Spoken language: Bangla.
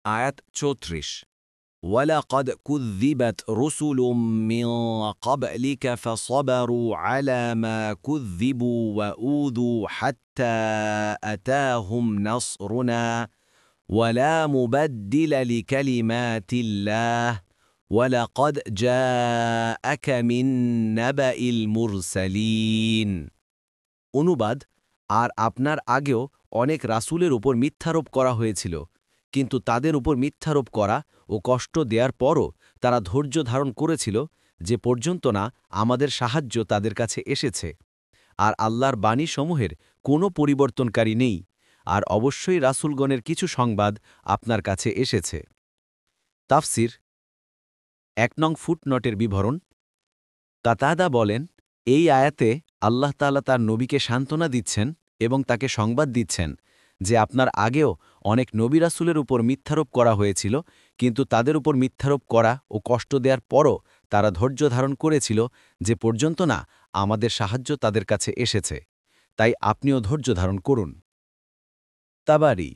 আয়াত ৩৪ ولقد كذبت رسل من قبلك فصبروا على ما كذبوا وأوذوا حتى أتاهم نصرنا ولا مبدل لكلمات الله ولقد جاءك من نبأ المرسلين অনুবাদ আর আপনার আগেও অনেক রাসূলের উপর মিথ্যারোপ করা হয়েছিল কিন্তু তাদের উপর মিথ্যারোপ করা ও কষ্ট দেওয়ার পরও তারা ধৈর্য ধারণ করেছিল যে পর্যন্ত না আমাদের সাহায্য তাদের কাছে এসেছে আর আল্লাহর বাণীসমূহের কোনো পরিবর্তনকারী নেই আর অবশ্যই রাসূলগণের কিছু সংবাদ আপনার কাছে এসেছে তাফসির ১ নং ফুটনটের বিবরণ কাতাদা বলেন এই আয়াতে আল্লাহ তাআলা তার নবীকে সান্ত্বনা দিচ্ছেন এবং তাকে সংবাদ দিচ্ছেন যে আপনার আগেও অনেক নবী রাসূলের উপর মিথ্যারোপ করা হয়েছিল কিন্তু তাদের উপর মিথ্যারোপ করা ও কষ্ট দেওয়ার পরও তারা ধৈর্য ধারণ করেছিল যে পর্যন্ত না আমাদের সাহায্য তাদের কাছে এসেছে তাই আপনিও ধৈর্য ধারণ করুন তাবারি